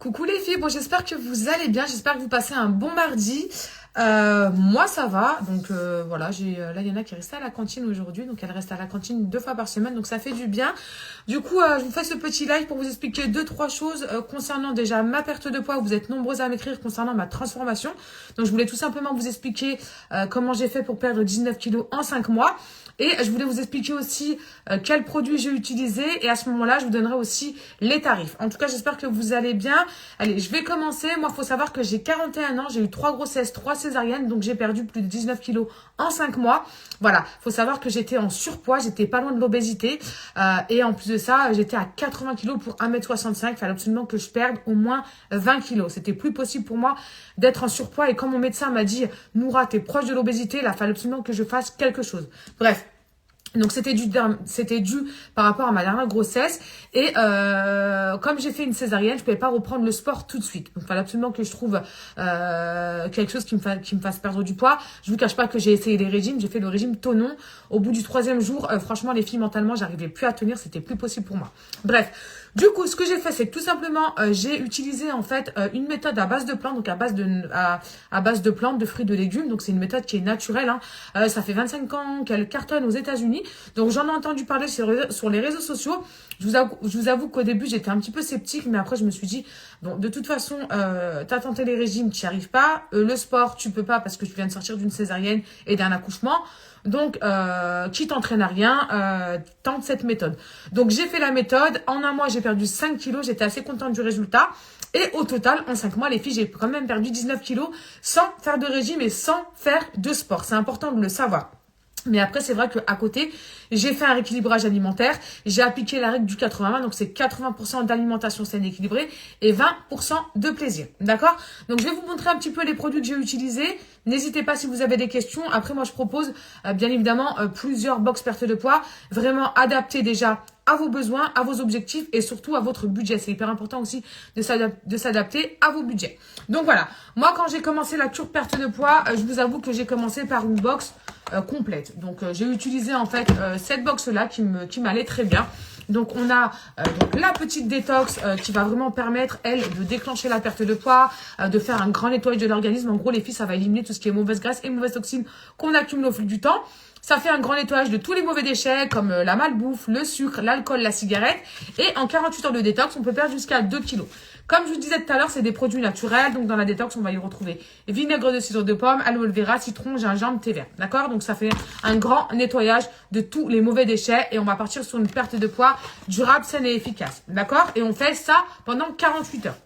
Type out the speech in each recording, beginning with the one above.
Coucou les filles, bon j'espère que vous allez bien, j'espère que vous passez un bon mardi. Moi ça va, donc voilà, là il y en a qui restent à la cantine aujourd'hui, donc elle reste à la cantine 2 fois par semaine, donc ça fait du bien. Du coup, je vous fais ce petit live pour vous expliquer 2-3 choses concernant déjà ma perte de poids. Vous êtes nombreuses à m'écrire concernant ma transformation, donc je voulais tout simplement vous expliquer comment j'ai fait pour perdre 19 kilos en 5 mois. Et je voulais vous expliquer aussi quels produits j'ai utilisés. Et à ce moment-là, je vous donnerai aussi les tarifs. En tout cas, j'espère que vous allez bien. Allez, je vais commencer. Moi, il faut savoir que j'ai 41 ans. J'ai eu 3 grossesses, 3 césariennes. Donc, j'ai perdu plus de 19 kilos en 5 mois. Voilà, il faut savoir que j'étais en surpoids. J'étais pas loin de l'obésité. Et en plus de ça, j'étais à 80 kilos pour 1m65. Il fallait absolument que je perde au moins 20 kilos. C'était plus possible pour moi d'être en surpoids. Et quand mon médecin m'a dit « Noura, t'es proche de l'obésité », il a fallu absolument que je fasse quelque chose. Bref. Donc c'était dû par rapport à ma dernière grossesse et comme j'ai fait une césarienne, je pouvais pas reprendre le sport tout de suite. Donc il fallait absolument que je trouve quelque chose qui me fasse perdre du poids. Je vous cache pas que j'ai essayé les régimes, j'ai fait le régime Tonon. Au bout du 3e jour, franchement les filles mentalement, j'arrivais plus à tenir, c'était plus possible pour moi. Bref. Du coup, ce que j'ai fait, c'est que tout simplement, j'ai utilisé en fait une méthode à base de plantes, donc à base de plantes, de fruits, de légumes. Donc c'est une méthode qui est naturelle. Ça fait 25 ans qu'elle cartonne aux États-Unis. Donc j'en ai entendu parler sur les réseaux sociaux. Je vous avoue qu'au début j'étais un petit peu sceptique, mais après je me suis dit bon, de toute façon, t'as tenté les régimes, tu n'y arrives pas. Le sport, tu peux pas parce que tu viens de sortir d'une césarienne et d'un accouchement. Donc, qui t'entraîne à rien, tente cette méthode. Donc, j'ai fait la méthode. En un mois, j'ai perdu 5 kilos. J'étais assez contente du résultat. Et au total, en 5 mois, les filles, j'ai quand même perdu 19 kilos sans faire de régime et sans faire de sport. C'est important de le savoir. Mais après, c'est vrai qu'à côté, j'ai fait un rééquilibrage alimentaire. J'ai appliqué la règle du 80-20. Donc, c'est 80% d'alimentation saine et équilibrée et 20% de plaisir. D'accord? Donc, je vais vous montrer un petit peu les produits que j'ai utilisés. N'hésitez pas si vous avez des questions. Après, moi, je propose, bien évidemment, plusieurs box perte de poids. Vraiment adaptés déjà à vos besoins, à vos objectifs et surtout à votre budget. C'est hyper important aussi de s'adapter à vos budgets. Donc, voilà. Moi, quand j'ai commencé la cure perte de poids, je vous avoue que j'ai commencé par une box complète. Donc, j'ai utilisé en fait cette box-là qui m'allait très bien. Donc, on a donc la petite détox qui va vraiment permettre, elle, de déclencher la perte de poids, de faire un grand nettoyage de l'organisme. En gros, les filles, ça va éliminer tout ce qui est mauvaise graisse et mauvaise toxine qu'on accumule au fil du temps. Ça fait un grand nettoyage de tous les mauvais déchets comme la malbouffe, le sucre, l'alcool, la cigarette. Et en 48 heures de détox, on peut perdre jusqu'à 2 kilos. Comme je vous disais tout à l'heure, c'est des produits naturels. Donc, dans la détox, on va y retrouver vinaigre de cidre de pomme, aloe vera, citron, gingembre, thé vert. D'accord? Donc, ça fait un grand nettoyage de tous les mauvais déchets. Et on va partir sur une perte de poids durable, saine et efficace. D'accord? Et on fait ça pendant 48 heures.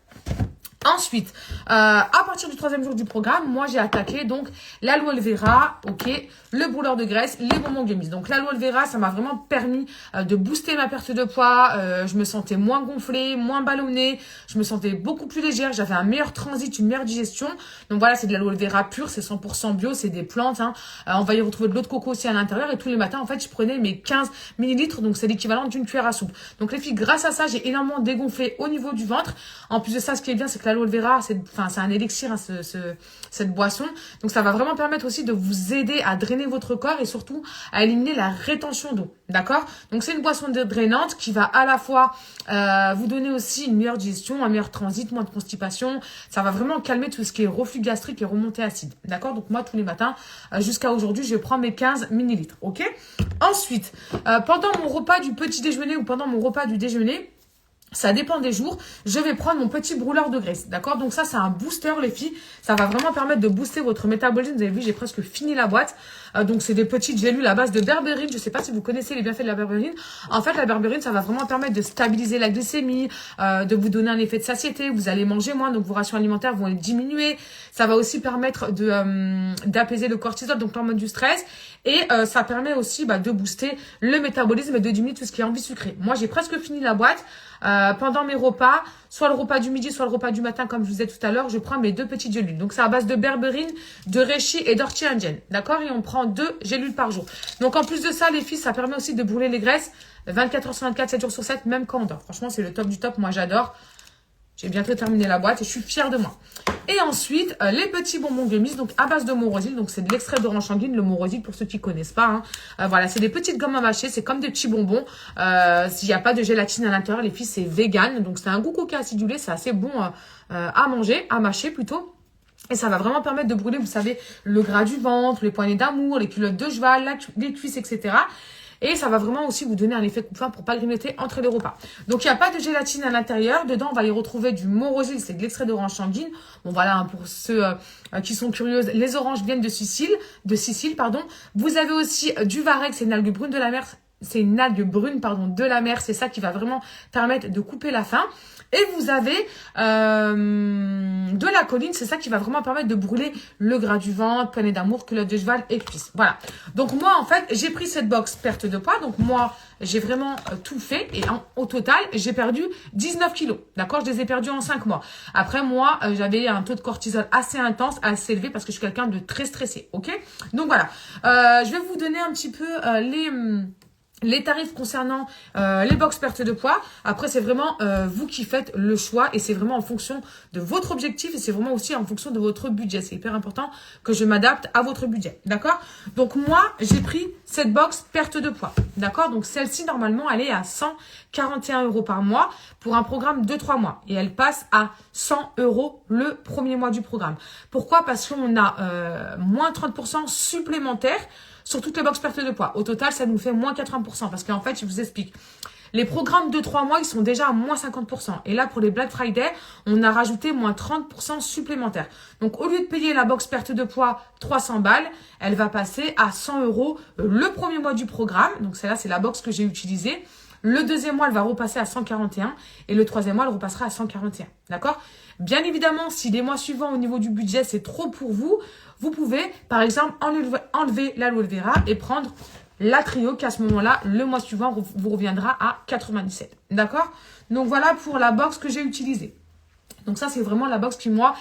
Ensuite, à partir du 3e jour du programme, moi j'ai attaqué donc l'aloe vera, ok, le brûleur de graisse, les bonbons gummies. Donc l'aloe vera, ça m'a vraiment permis de booster ma perte de poids. Je me sentais moins gonflée, moins ballonnée, je me sentais beaucoup plus légère, j'avais un meilleur transit, une meilleure digestion. Donc voilà, c'est de l'aloe vera pur, c'est 100% bio, c'est des plantes. On va y retrouver de l'eau de coco aussi à l'intérieur et tous les matins, en fait, je prenais mes 15 millilitres, donc c'est l'équivalent d'une cuillère à soupe. Donc les filles, grâce à ça, j'ai énormément dégonflé au niveau du ventre. En plus de ça, ce qui est bien, c'est que l'aloe vera, c'est un élixir, cette boisson. Donc, ça va vraiment permettre aussi de vous aider à drainer votre corps et surtout à éliminer la rétention d'eau. D'accord? Donc, c'est une boisson drainante qui va à la fois vous donner aussi une meilleure digestion, un meilleur transit, moins de constipation. Ça va vraiment calmer tout ce qui est reflux gastrique et remontée acide. D'accord? Donc, moi, tous les matins, jusqu'à aujourd'hui, je prends mes 15 millilitres. OK? Ensuite, pendant mon repas du petit déjeuner ou pendant mon repas du déjeuner, ça dépend des jours, je vais prendre mon petit brûleur de graisse, d'accord? Donc ça, c'est un booster, les filles. Ça va vraiment permettre de booster votre métabolisme. Vous avez vu, j'ai presque fini la boîte. Donc, c'est des petites gélules à base de berberine. Je ne sais pas si vous connaissez les bienfaits de la berberine. En fait, la berberine, ça va vraiment permettre de stabiliser la glycémie, de vous donner un effet de satiété. Vous allez manger moins, donc vos rations alimentaires vont diminuer. Ça va aussi permettre d'apaiser le cortisol, donc l'hormone du stress. Et ça permet aussi de booster le métabolisme et de diminuer tout ce qui est envie sucrée. Moi, j'ai presque fini la boîte. Pendant mes repas, soit le repas du midi, soit le repas du matin, comme je vous disais tout à l'heure, je prends mes 2 petites gélules. Donc, c'est à base de berberine, de reishi et d'ortie indienne. D'accord? Et on prend 2 gélules par jour. Donc, en plus de ça, les filles, ça permet aussi de brûler les graisses 24 heures sur 24, 7 jours sur 7, même quand on dort. Franchement, c'est le top du top. Moi, j'adore. J'ai bientôt terminé la boîte et je suis fière de moi. Et ensuite, les petits bonbons gummies, donc à base de Morosil. Donc, c'est de l'extrait d'orange sanguine. Le Morosil, pour ceux qui connaissent pas. Hein. Voilà, c'est des petites gommes à mâcher. C'est comme des petits bonbons. S'il n'y a pas de gélatine à l'intérieur, les filles, c'est vegan. Donc, c'est un goût coca acidulé. C'est assez bon à manger, à mâcher plutôt. Et ça va vraiment permettre de brûler, vous savez, le gras du ventre, les poignées d'amour, les culottes de cheval, les cuisses, etc. Et ça va vraiment aussi vous donner un effet coupe-faim pour pas grignoter entre les repas. Donc, il n'y a pas de gélatine à l'intérieur. Dedans, on va y retrouver du Morosil, c'est de l'extrait d'orange sanguine. Bon, voilà, hein, pour ceux qui sont curieuses, les oranges viennent de Sicile, pardon. Vous avez aussi du varech, c'est une algue brune de la mer. C'est une algue brune, pardon, de la mer. C'est ça qui va vraiment permettre de couper la faim. Et vous avez de la choline, c'est ça qui va vraiment permettre de brûler le gras du ventre, poignée d'amour, culotte de cheval et cuisses. Voilà. Donc moi, en fait, j'ai pris cette box perte de poids. Donc moi, j'ai vraiment tout fait. Et au total, j'ai perdu 19 kilos. D'accord? Je les ai perdus en 5 mois. Après, moi, j'avais un taux de cortisol assez intense, assez élevé parce que je suis quelqu'un de très stressé. Ok? Donc voilà. Je vais vous donner un petit peu les tarifs concernant les box perte de poids. Après, c'est vraiment vous qui faites le choix et c'est vraiment en fonction de votre objectif et c'est vraiment aussi en fonction de votre budget. C'est hyper important que je m'adapte à votre budget. D'accord? Donc, moi, j'ai pris cette box perte de poids. D'accord? Donc, celle-ci, normalement, elle est à 141 € par mois pour un programme de 3 mois. Et elle passe à 100 € le premier mois du programme. Pourquoi? Parce qu'on a moins 30% supplémentaires sur toutes les box perte de poids. Au total, ça nous fait moins 80%. Parce qu'en fait, je vous explique. Les programmes de 3 mois, ils sont déjà à moins 50%. Et là, pour les Black Friday, on a rajouté moins 30% supplémentaires. Donc, au lieu de payer la box perte de poids 300 balles, elle va passer à 100 € le premier mois du programme. Donc, celle-là, c'est la box que j'ai utilisée. Le deuxième mois, elle va repasser à 141 et le troisième mois, elle repassera à 141. D'accord? Bien évidemment, si les mois suivants, au niveau du budget, c'est trop pour vous, vous pouvez, par exemple, enlever l'aloe vera et prendre la trio, qu'à ce moment-là, le mois suivant, vous reviendra à 97. D'accord? Donc, voilà pour la box que j'ai utilisée. Donc ça, c'est vraiment la box qui m'a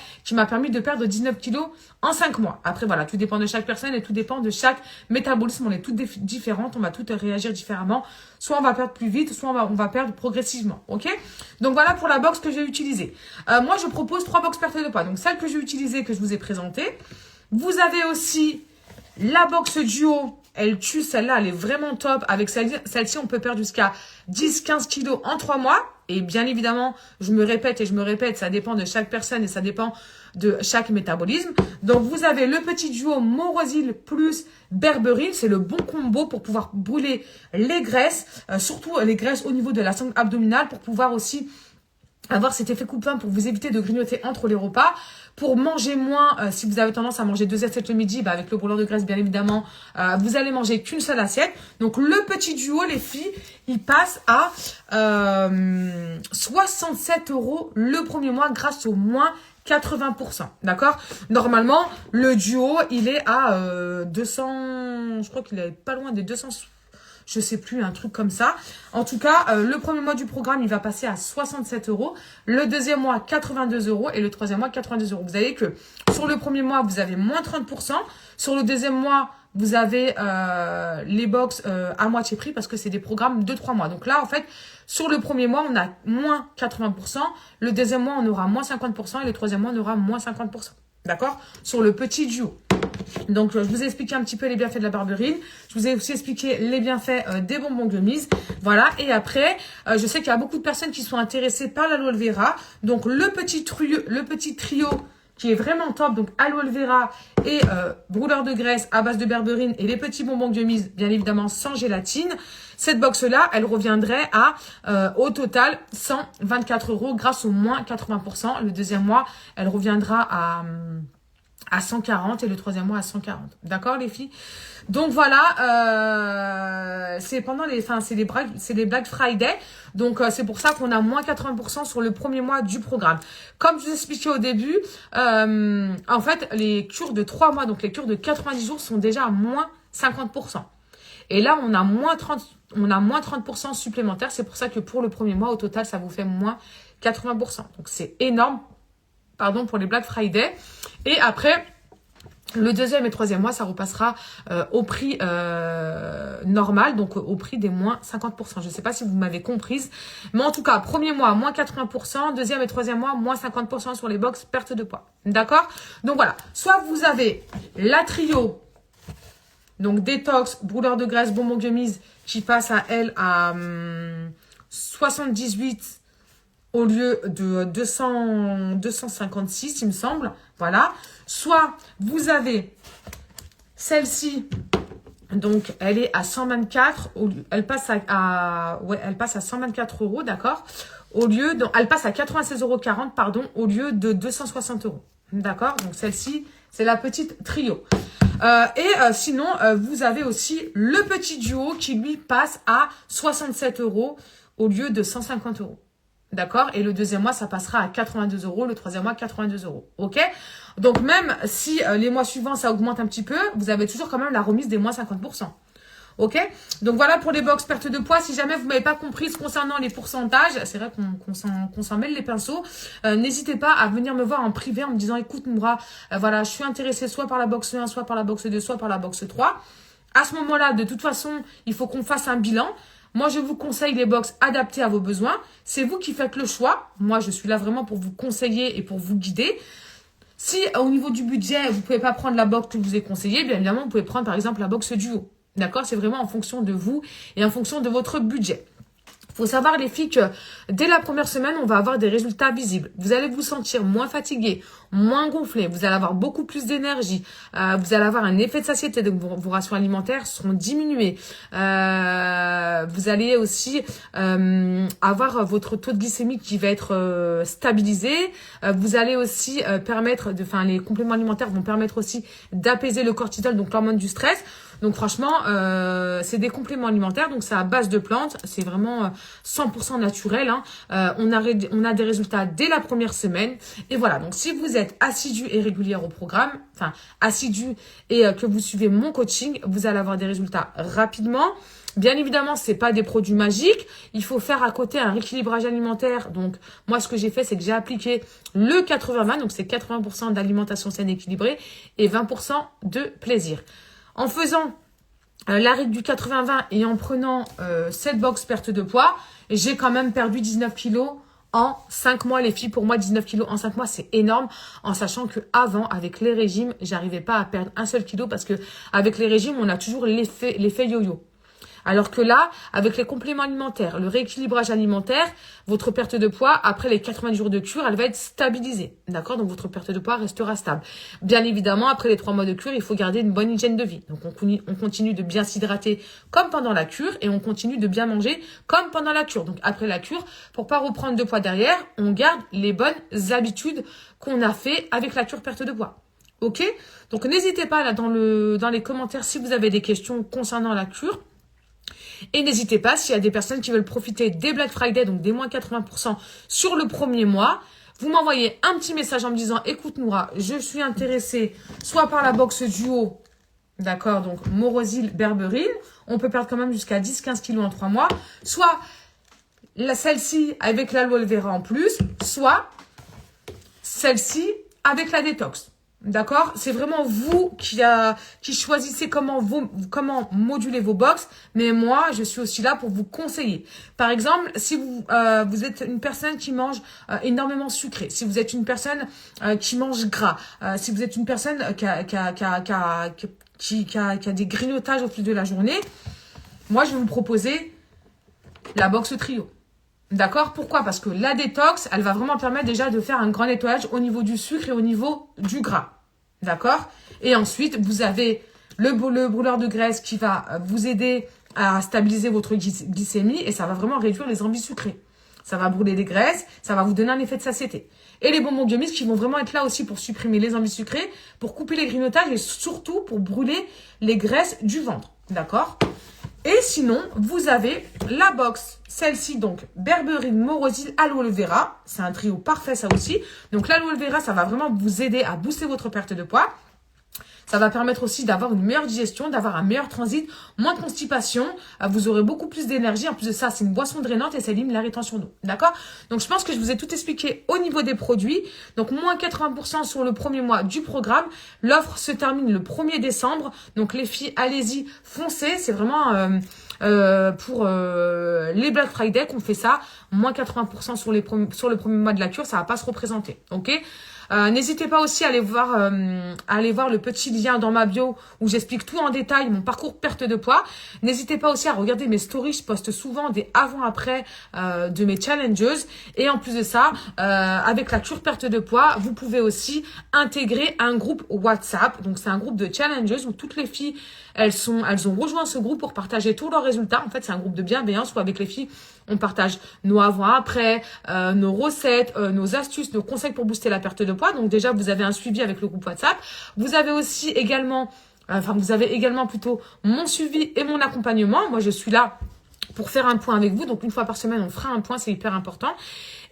permis de perdre 19 kilos en 5 mois. Après, voilà, tout dépend de chaque personne et tout dépend de chaque métabolisme. On est toutes différentes, on va toutes réagir différemment. Soit on va perdre plus vite, soit on va perdre progressivement, ok? Donc voilà pour la box que j'ai utilisée. Moi, je propose 3 box perte de poids. Donc celle que j'ai utilisée, que je vous ai présentée. Vous avez aussi la box duo. Elle tue, celle-là, elle est vraiment top. Avec celle-ci, on peut perdre jusqu'à 10-15 kilos en 3 mois. Et bien évidemment, je me répète, ça dépend de chaque personne et ça dépend de chaque métabolisme. Donc, vous avez le petit duo Morosil plus berberine. C'est le bon combo pour pouvoir brûler les graisses, surtout les graisses au niveau de la sangle abdominale, pour pouvoir aussi avoir cet effet coupe-faim pour vous éviter de grignoter entre les repas. Pour manger moins, si vous avez tendance à manger 2 assiettes le midi, bah avec le brûleur de graisse, bien évidemment, vous allez manger qu'une seule assiette. Donc, le petit duo, les filles, il passe à 67 € le premier mois grâce au moins 80%. D'accord? Normalement, le duo, il est à 200... Je crois qu'il est pas loin des 200... Je sais plus, un truc comme ça. En tout cas, le premier mois du programme, il va passer à 67 €. Le deuxième mois, 82 € et le troisième mois, 82 €. Vous savez que sur le premier mois, vous avez moins 30%. Sur le deuxième mois, vous avez les box à moitié prix parce que c'est des programmes de 3 mois. Donc là, en fait, sur le premier mois, on a moins 80%. Le deuxième mois, on aura moins 50% et le troisième mois, on aura moins 50%. D'accord? Sur le petit duo. Donc, je vous ai expliqué un petit peu les bienfaits de la berberine. Je vous ai aussi expliqué les bienfaits des bonbons gummies. Voilà. Et après, je sais qu'il y a beaucoup de personnes qui sont intéressées par l'aloe vera. Donc, le petit trio qui est vraiment top. Donc, aloe vera et brûleur de graisse à base de berberine et les petits bonbons gummies, bien évidemment, sans gélatine. Cette box-là, elle reviendrait à, au total, 124 € grâce au moins 80%. Le deuxième mois, elle reviendra à 140 et le troisième mois à 140. D'accord, les filles? Donc voilà, c'est pendant c'est les Black Friday. Donc c'est pour ça qu'on a moins 80% sur le premier mois du programme. Comme je vous expliquais au début, en fait, les cures de 3 mois, donc les cures de 90 jours sont déjà à moins 50%. Et là, on a moins 30% supplémentaire. C'est pour ça que pour le premier mois, au total, ça vous fait moins 80%. Donc c'est énorme. Pardon, pour les Black Friday. Et après, Le deuxième et troisième mois, ça repassera au prix normal, donc au prix des moins 50%. Je ne sais pas si vous m'avez comprise. Mais en tout cas, premier mois, moins 80%. Deuxième et troisième mois, moins 50% sur les box perte de poids. D'accord? Donc voilà. Soit vous avez la trio, donc détox, brûleur de graisse, bonbon gummies, qui passe à elle à 78 au lieu de 256, il me semble. Voilà. Soit vous avez celle-ci, donc elle est à 124, elle passe elle passe à 124 euros, d'accord. Au lieu de, elle passe à 96,40 €, pardon, au lieu de 260 €. D'accord. Donc celle-ci, c'est la petite trio. Sinon, vous avez aussi le petit duo qui lui passe à 67 € au lieu de 150 €. D'accord? Et le deuxième mois, ça passera à 82 €. Le troisième mois, 82 €. OK? Donc, même si les mois suivants, ça augmente un petit peu, vous avez toujours quand même la remise des moins 50%. OK? Donc, voilà pour les box perte de poids. Si jamais vous m'avez pas compris concernant les pourcentages, c'est vrai qu'on s'en mêle les pinceaux, n'hésitez pas à venir me voir en privé en me disant, écoute, Noura, voilà, je suis intéressée soit par la box 1, soit par la box 2, soit par la box 3. À ce moment-là, de toute façon, il faut qu'on fasse un bilan. Moi, je vous conseille les box adaptées à vos besoins. C'est vous qui faites le choix. Moi, je suis là vraiment pour vous conseiller et pour vous guider. Si, au niveau du budget, vous ne pouvez pas prendre la box que je vous ai conseillée, bien évidemment, vous pouvez prendre, par exemple, la box duo. D'accord? C'est vraiment en fonction de vous et en fonction de votre budget. Faut savoir, les filles, que dès la première semaine, on va avoir des résultats visibles. Vous allez vous sentir moins fatigué, moins gonflé. Vous allez avoir beaucoup plus d'énergie. Vous allez avoir un effet de satiété. Donc, vos rations alimentaires seront diminuées. Vous allez aussi avoir votre taux de glycémie qui va être stabilisé. Vous allez aussi les compléments alimentaires vont permettre aussi d'apaiser le cortisol, donc l'hormone du stress. Donc franchement, c'est des compléments alimentaires, donc c'est à base de plantes, c'est vraiment 100% naturel. Hein. On a des résultats dès la première semaine. Et voilà, donc si vous êtes assidu et régulière au programme, enfin assidu et que vous suivez mon coaching, vous allez avoir des résultats rapidement. Bien évidemment, c'est pas des produits magiques. Il faut faire à côté un rééquilibrage alimentaire. Donc, moi, ce que j'ai fait, c'est que j'ai appliqué le 80-20. Donc, c'est 80% d'alimentation saine et équilibrée et 20% de plaisir. En faisant la règle du 80-20 et en prenant cette box perte de poids, j'ai quand même perdu 19 kilos en 5 mois. Les filles, pour moi, 19 kilos en 5 mois, c'est énorme. En sachant que avant, avec les régimes, j'arrivais pas à perdre un seul kilo parce que avec les régimes, on a toujours l'effet yo-yo. Alors que là, avec les compléments alimentaires, le rééquilibrage alimentaire, votre perte de poids, après les 90 jours de cure, elle va être stabilisée. D'accord? Donc, votre perte de poids restera stable. Bien évidemment, après les 3 mois de cure, il faut garder une bonne hygiène de vie. Donc, on continue de bien s'hydrater comme pendant la cure et on continue de bien manger comme pendant la cure. Donc, après la cure, pour pas reprendre de poids derrière, on garde les bonnes habitudes qu'on a fait avec la cure perte de poids. OK? Donc, n'hésitez pas là dans les commentaires si vous avez des questions concernant la cure. Et n'hésitez pas, s'il y a des personnes qui veulent profiter des Black Friday, donc des moins 80% sur le premier mois, vous m'envoyez un petit message en me disant, écoute Noura, je suis intéressée soit par la box duo, d'accord, donc Morosil, Berberine, on peut perdre quand même jusqu'à 10-15 kilos en 3 mois, soit celle-ci avec l'aloe vera en plus, soit celle-ci avec la détox. D'accord? C'est vraiment vous qui choisissez comment moduler vos box. Mais moi, je suis aussi là pour vous conseiller. Par exemple, si vous êtes une personne qui mange énormément sucré, si vous êtes une personne qui mange gras, si vous êtes une personne qui a des grignotages au fil de la journée, moi, je vais vous proposer la box trio. D'accord? Pourquoi? Parce que la détox, elle va vraiment permettre déjà de faire un grand nettoyage au niveau du sucre et au niveau du gras. D'accord? Et ensuite, vous avez le brûleur de graisse qui va vous aider à stabiliser votre glycémie et ça va vraiment réduire les envies sucrées. Ça va brûler les graisses, ça va vous donner un effet de satiété. Et les bonbons gummies qui vont vraiment être là aussi pour supprimer les envies sucrées, pour couper les grignotages et surtout pour brûler les graisses du ventre. D'accord? Et sinon, vous avez la box, celle-ci, donc Berberine, Morosil, Aloe Vera. C'est un trio parfait, ça aussi. Donc, l'Aloe Vera, ça va vraiment vous aider à booster votre perte de poids. Ça va permettre aussi d'avoir une meilleure digestion, d'avoir un meilleur transit, moins de constipation. Vous aurez beaucoup plus d'énergie. En plus de ça, c'est une boisson drainante et ça élimine la rétention d'eau. D'accord? Donc, je pense que je vous ai tout expliqué au niveau des produits. Donc, moins 80% sur le premier mois du programme. L'offre se termine le 1er décembre. Donc, les filles, allez-y, foncez. C'est vraiment pour les Black Friday qu'on fait ça. Moins 80% sur le premier mois de la cure. Ça va pas se représenter. Ok? N'hésitez pas aussi à aller voir le petit lien dans ma bio où j'explique tout en détail, mon parcours perte de poids. N'hésitez pas aussi à regarder mes stories, je poste souvent des avant-après de mes challenges. Et en plus de ça, avec la cure perte de poids, vous pouvez aussi intégrer un groupe WhatsApp. Donc c'est un groupe de challenges où toutes les filles, elles ont rejoint ce groupe pour partager tous leurs résultats. En fait, c'est un groupe de bienveillance où avec les filles, on partage nos avant-après, nos recettes, nos astuces, nos conseils pour booster la perte de poids. Donc déjà, vous avez un suivi avec le groupe WhatsApp. Vous avez également plutôt mon suivi et mon accompagnement. Moi, je suis là pour faire un point avec vous. Donc, une fois par semaine, on fera un point, c'est hyper important.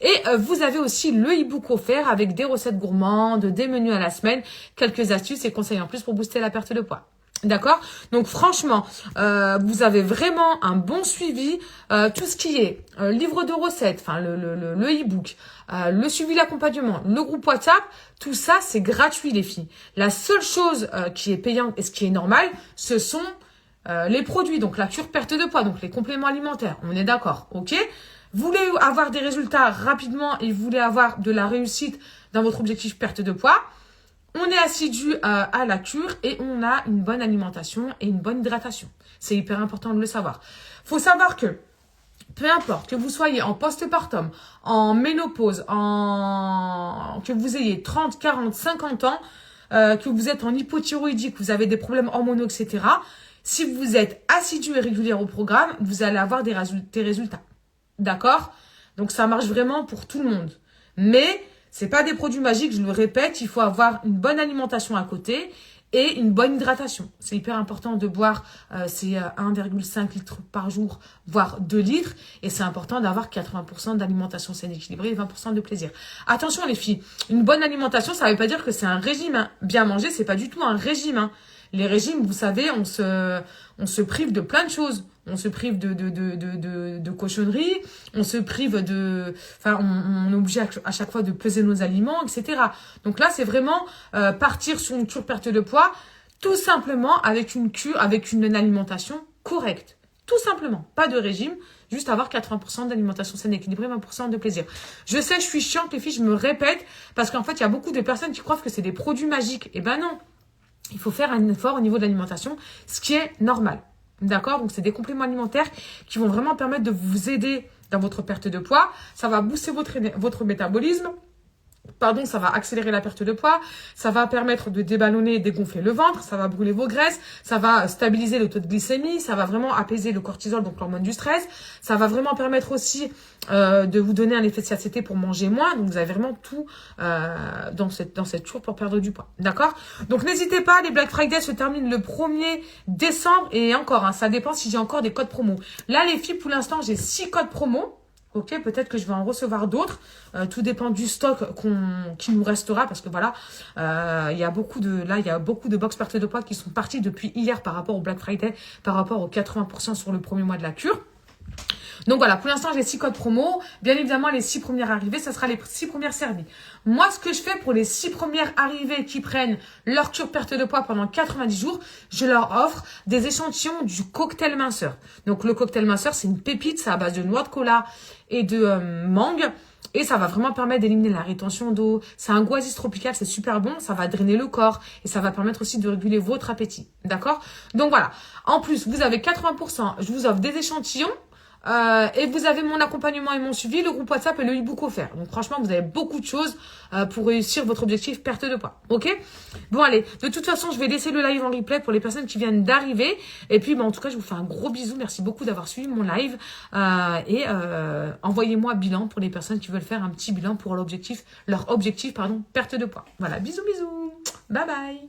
Et vous avez aussi le e-book offert avec des recettes gourmandes, des menus à la semaine, quelques astuces et conseils en plus pour booster la perte de poids. D'accord? Donc franchement, vous avez vraiment un bon suivi. Tout ce qui est livre de recettes, enfin le e-book, le suivi, l'accompagnement, le groupe WhatsApp, tout ça c'est gratuit les filles. La seule chose qui est payante et ce qui est normal, ce sont les produits, donc la cure perte de poids, donc les compléments alimentaires. On est d'accord, ok? Vous voulez avoir des résultats rapidement et vous voulez avoir de la réussite dans votre objectif perte de poids. On est assidu à la cure et on a une bonne alimentation et une bonne hydratation. C'est hyper important de le savoir. Faut savoir que, peu importe que vous soyez en postpartum, en ménopause, que vous ayez 30, 40, 50 ans, que vous êtes en hypothyroïdie, que vous avez des problèmes hormonaux, etc., si vous êtes assidu et régulier au programme, vous allez avoir des résultats. D'accord? Donc, ça marche vraiment pour tout le monde. Mais c'est pas des produits magiques, je le répète, il faut avoir une bonne alimentation à côté et une bonne hydratation. C'est hyper important de boire ces 1,5 litres par jour, voire 2 litres. Et c'est important d'avoir 80% d'alimentation saine équilibrée et 20% de plaisir. Attention les filles, une bonne alimentation, ça veut pas dire que c'est un régime. Hein. Bien manger, c'est pas du tout un régime. Hein. Les régimes, vous savez, on se prive de plein de choses. On se prive de cochonneries, on se prive on est obligé à chaque fois de peser nos aliments, etc. Donc là, c'est vraiment partir sur une cure perte de poids, tout simplement avec une cure, avec une alimentation correcte. Tout simplement, pas de régime, juste avoir 80% d'alimentation saine équilibrée, 20% de plaisir. Je sais, je suis chiante les filles, je me répète, parce qu'en fait, il y a beaucoup de personnes qui croient que c'est des produits magiques. Eh ben non, il faut faire un effort au niveau de l'alimentation, ce qui est normal. D'accord? Donc, c'est des compléments alimentaires qui vont vraiment permettre de vous aider dans votre perte de poids. Ça va booster votre métabolisme. Pardon, ça va accélérer la perte de poids. Ça va permettre de déballonner et dégonfler le ventre. Ça va brûler vos graisses. Ça va stabiliser le taux de glycémie. Ça va vraiment apaiser le cortisol, donc l'hormone du stress. Ça va vraiment permettre aussi de vous donner un effet de satiété pour manger moins. Donc, vous avez vraiment tout dans cette cure pour perdre du poids. D'accord? Donc, n'hésitez pas. Les Black Friday se terminent le 1er décembre. Et encore, hein, ça dépend si j'ai encore des codes promo. Là, les filles, pour l'instant, j'ai 6 codes promo. Ok, peut-être que je vais en recevoir d'autres. Tout dépend du stock qui nous restera parce que voilà, il y a beaucoup de box perte de poids qui sont partis depuis hier par rapport au Black Friday, par rapport aux 80% sur le premier mois de la cure. Donc voilà, pour l'instant, j'ai 6 codes promo. Bien évidemment, les 6 premières arrivées, ça sera les 6 premières servies. Moi, ce que je fais pour les 6 premières arrivées qui prennent leur cure perte de poids pendant 90 jours, je leur offre des échantillons du cocktail minceur. Donc, le cocktail minceur, c'est une pépite, c'est à base de noix de cola et de mangue. Et ça va vraiment permettre d'éliminer la rétention d'eau. C'est un goût oasis tropical, c'est super bon. Ça va drainer le corps et ça va permettre aussi de réguler votre appétit. D'accord? Donc voilà. En plus, vous avez 80%. Je vous offre des échantillons. Et vous avez mon accompagnement et mon suivi, le groupe WhatsApp et le e-book offert. Donc franchement, vous avez beaucoup de choses pour réussir votre objectif perte de poids. Ok? Bon allez, de toute façon, je vais laisser le live en replay pour les personnes qui viennent d'arriver. Et puis, en tout cas, je vous fais un gros bisou. Merci beaucoup d'avoir suivi mon live. Envoyez-moi bilan pour les personnes qui veulent faire un petit bilan pour leur objectif, perte de poids. Voilà, bisous, bisous. Bye bye.